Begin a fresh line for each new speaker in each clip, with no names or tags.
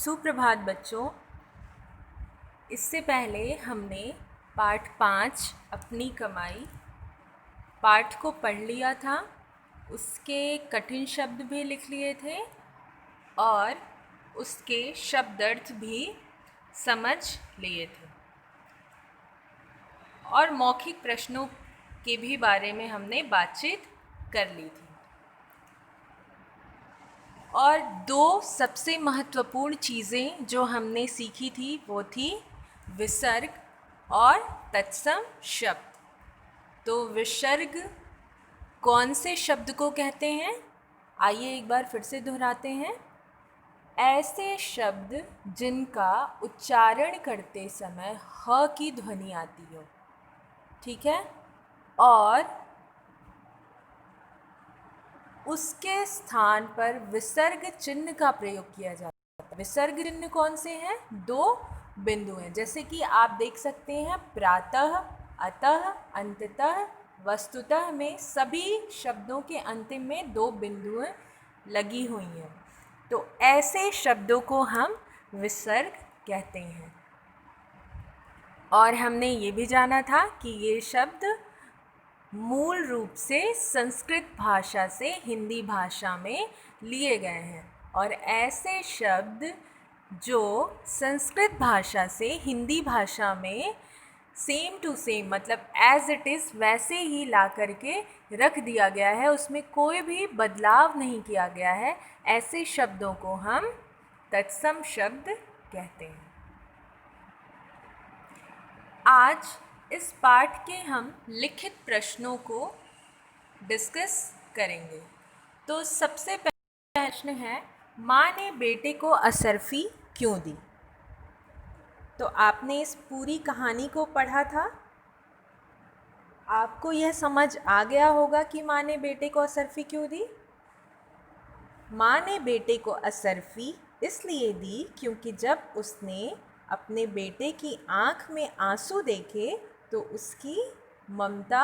सुप्रभात बच्चों। इससे पहले हमने पाठ 5 अपनी कमाई पाठ को पढ़ लिया था, उसके कठिन शब्द भी लिख लिए थे और उसके शब्दार्थ भी समझ लिए थे और मौखिक प्रश्नों के भी बारे में हमने बातचीत कर ली थी। और दो सबसे महत्वपूर्ण चीज़ें जो हमने सीखी थी वो थी विसर्ग और तत्सम शब्द। तो विसर्ग कौन से शब्द को कहते हैं, आइए एक बार फिर से दोहराते हैं। ऐसे शब्द जिनका उच्चारण करते समय ह की ध्वनि आती हो, ठीक है, और उसके स्थान पर विसर्ग चिन्ह का प्रयोग किया जाता है। विसर्ग चिन्ह कौन से हैं? दो बिंदु हैं, जैसे कि आप देख सकते हैं प्रातः, अतः, अंततः, वस्तुतः में सभी शब्दों के अंतिम में दो बिंदुएं लगी हुई हैं। तो ऐसे शब्दों को हम विसर्ग कहते हैं। और हमने ये भी जाना था कि ये शब्द मूल रूप से संस्कृत भाषा से हिंदी भाषा में लिए गए हैं और ऐसे शब्द जो संस्कृत भाषा से हिंदी भाषा में सेम टू सेम मतलब एज इट इज़ वैसे ही ला करके रख दिया गया है, उसमें कोई भी बदलाव नहीं किया गया है, ऐसे शब्दों को हम तत्सम शब्द कहते हैं। आज इस पाठ के हम लिखित प्रश्नों को डिस्कस करेंगे। तो सबसे पहला प्रश्न है, माँ ने बेटे को असरफी क्यों दी? तो आपने इस पूरी कहानी को पढ़ा था, आपको यह समझ आ गया होगा कि माँ ने बेटे को असरफी क्यों दी। माँ ने बेटे को असरफी इसलिए दी क्योंकि जब उसने अपने बेटे की आँख में आंसू देखे तो उसकी ममता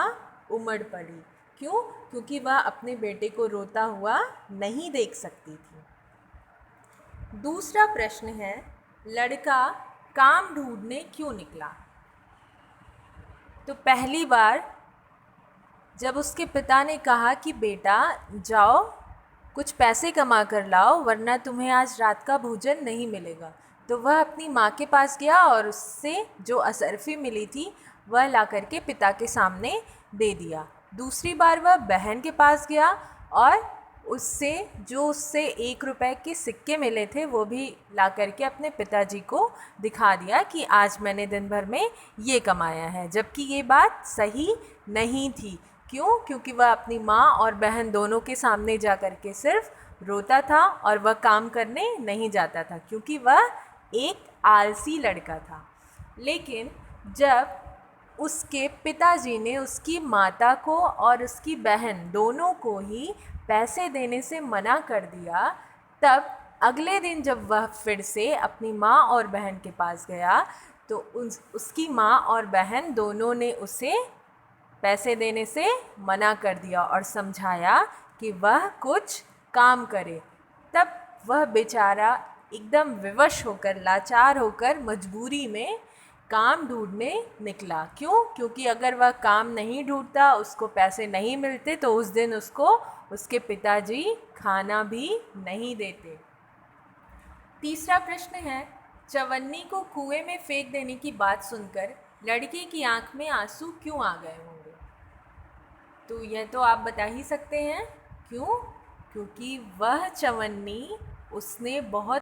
उमड़ पड़ी। क्यों? क्योंकि वह अपने बेटे को रोता हुआ नहीं देख सकती थी। दूसरा प्रश्न है, लड़का काम ढूंढने क्यों निकला? तो पहली बार जब उसके पिता ने कहा कि बेटा जाओ कुछ पैसे कमा कर लाओ वरना तुम्हें आज रात का भोजन नहीं मिलेगा, तो वह अपनी माँ के पास गया और उससे जो असरफी मिली थी वह ला करके पिता के सामने दे दिया। दूसरी बार वह बहन के पास गया और उससे 1 रुपए के सिक्के मिले थे वो भी ला करके अपने पिताजी को दिखा दिया कि आज मैंने दिन भर में ये कमाया है, जबकि ये बात सही नहीं थी। क्यों? क्योंकि वह अपनी माँ और बहन दोनों के सामने जा कर के सिर्फ रोता था और वह काम करने नहीं जाता था क्योंकि वह एक आलसी लड़का था। लेकिन जब उसके पिताजी ने उसकी माता को और उसकी बहन दोनों को ही पैसे देने से मना कर दिया, तब अगले दिन जब वह फिर से अपनी माँ और बहन के पास गया तो उसकी माँ और बहन दोनों ने उसे पैसे देने से मना कर दिया और समझाया कि वह कुछ काम करे। तब वह बेचारा एकदम विवश होकर, लाचार होकर मजबूरी में काम ढूंढने निकला। क्यों? क्योंकि अगर वह काम नहीं ढूंढता, उसको पैसे नहीं मिलते तो उस दिन उसको उसके पिताजी खाना भी नहीं देते। तीसरा प्रश्न है, चवन्नी को कुएं में फेंक देने की बात सुनकर लड़के की आंख में आंसू क्यों आ गए होंगे? तो यह तो आप बता ही सकते हैं। क्यों? क्योंकि वह चवन्नी उसने बहुत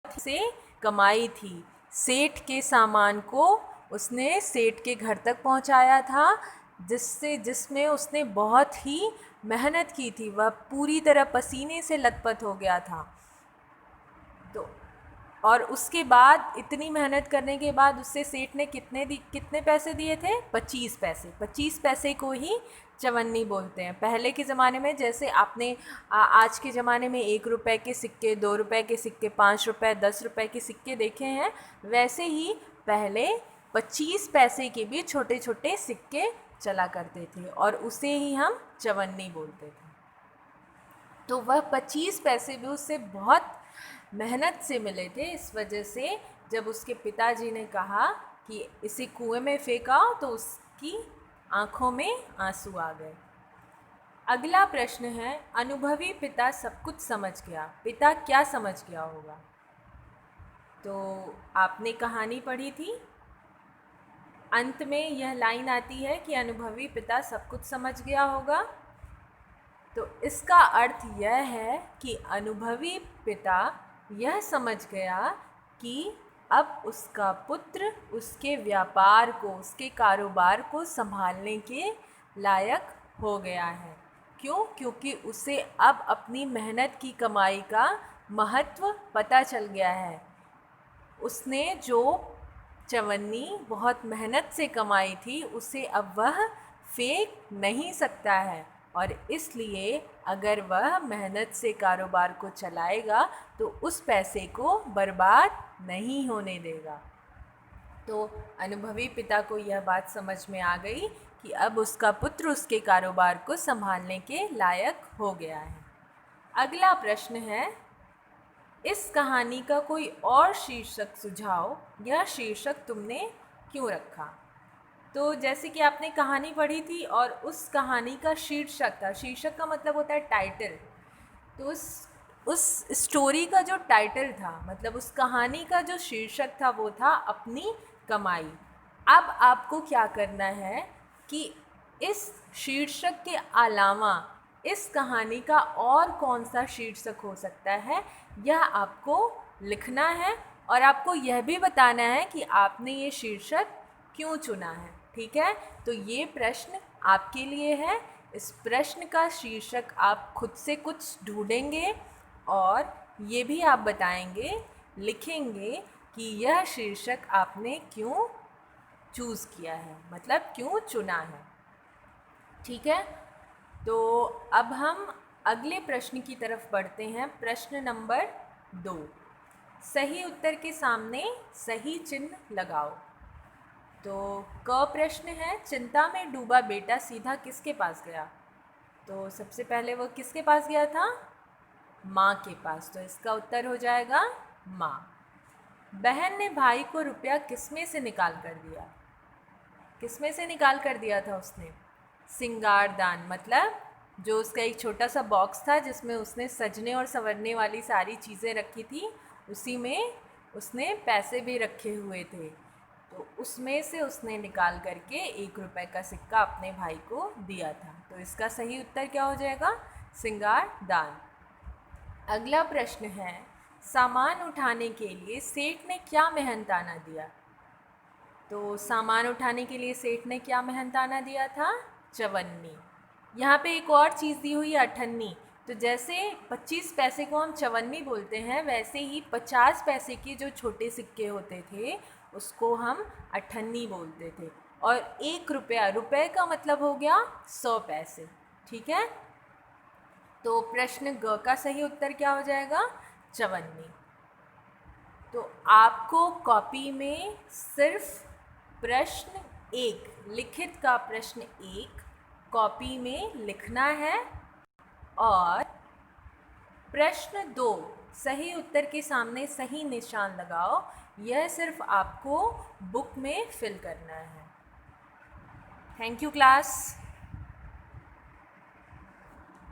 से कमाई थी। सेठ के सामान को उसने सेठ के घर तक पहुंचाया था, जिसमें उसने बहुत ही मेहनत की थी। वह पूरी तरह पसीने से लथपथ हो गया था। तो और उसके बाद इतनी मेहनत करने के बाद उससे सेठ ने कितने पैसे दिए थे? 25 पैसे। 25 पैसे को ही चवन्नी बोलते हैं। पहले के ज़माने में जैसे आपने आज के ज़माने में 1 रुपए के सिक्के, 2 रुपए के सिक्के, 5 रुपए, 10 रुपए के सिक्के देखे हैं, वैसे ही पहले 25 पैसे के भी छोटे छोटे सिक्के चला करते थे और उसे ही हम चवन्नी बोलते थे। तो वह 25 पैसे भी उससे बहुत मेहनत से मिले थे। इस वजह से जब उसके पिताजी ने कहा कि इसे कुएं में फेंकाओ तो उसकी आंखों में आंसू आ गए। अगला प्रश्न है, अनुभवी पिता सब कुछ समझ गया। पिता क्या समझ गया होगा? तो आपने कहानी पढ़ी थी, अंत में यह लाइन आती है कि अनुभवी पिता सब कुछ समझ गया होगा। तो इसका अर्थ यह है कि अनुभवी पिता यह समझ गया कि अब उसका पुत्र उसके व्यापार को, उसके कारोबार को संभालने के लायक हो गया है। क्यों? क्योंकि उसे अब अपनी मेहनत की कमाई का महत्व पता चल गया है। उसने जो चवन्नी बहुत मेहनत से कमाई थी उसे अब वह फेंक नहीं सकता है, और इसलिए अगर वह मेहनत से कारोबार को चलाएगा तो उस पैसे को बर्बाद नहीं होने देगा। तो अनुभवी पिता को यह बात समझ में आ गई कि अब उसका पुत्र उसके कारोबार को संभालने के लायक हो गया है। अगला प्रश्न है, इस कहानी का कोई और शीर्षक सुझाओ। यह शीर्षक तुमने क्यों रखा? तो जैसे कि आपने कहानी पढ़ी थी और उस कहानी का शीर्षक था, शीर्षक का मतलब होता है टाइटल। तो उस स्टोरी का जो टाइटल था, मतलब उस कहानी का जो शीर्षक था वो था अपनी कमाई। अब आपको क्या करना है कि इस शीर्षक के अलावा इस कहानी का और कौन सा शीर्षक हो सकता है, यह आपको लिखना है और आपको यह भी बताना है कि आपने ये शीर्षक क्यों चुना है। ठीक है, तो ये प्रश्न आपके लिए है। इस प्रश्न का शीर्षक आप खुद से कुछ ढूंढेंगे और ये भी आप बताएंगे, लिखेंगे कि यह शीर्षक आपने क्यों चूज़ किया है, मतलब क्यों चुना है। ठीक है, तो अब हम अगले प्रश्न की तरफ बढ़ते हैं। प्रश्न नंबर 2, सही उत्तर के सामने सही चिन्ह लगाओ। तो क प्रश्न है, चिंता में डूबा बेटा सीधा किसके पास गया? तो सबसे पहले वो किसके पास गया था? माँ के पास। तो इसका उत्तर हो जाएगा माँ। बहन ने भाई को रुपया किसमें से निकाल कर दिया? किसमें से निकाल कर दिया था उसने? सिंगारदान, मतलब जो उसका एक छोटा सा बॉक्स था जिसमें उसने सजने और संवरने वाली सारी चीज़ें रखी थी, उसी में उसने पैसे भी रखे हुए थे। तो उसमें से उसने निकाल करके 1 रुपए का सिक्का अपने भाई को दिया था। तो इसका सही उत्तर क्या हो जाएगा? सिंगारदान। अगला प्रश्न है, सामान उठाने के लिए सेठ ने क्या मेहनताना दिया? तो सामान उठाने के लिए सेठ ने क्या मेहनताना दिया था? चवन्नी। यहाँ पे एक और चीज़ दी हुई है, अठन्नी। तो जैसे 25 पैसे को हम चवन्नी बोलते हैं, वैसे ही 50 पैसे के जो छोटे सिक्के होते थे उसको हम अठन्नी बोलते थे। और 1 रुपया, रुपए का मतलब हो गया 100 पैसे। ठीक है, तो प्रश्न ग का सही उत्तर क्या हो जाएगा? चवन्नी। तो आपको कॉपी में सिर्फ प्रश्न 1, लिखित का प्रश्न 1 कॉपी में लिखना है और प्रश्न 2 सही उत्तर के सामने सही निशान लगाओ। यह सिर्फ आपको बुक में फिल करना है। Thank you class.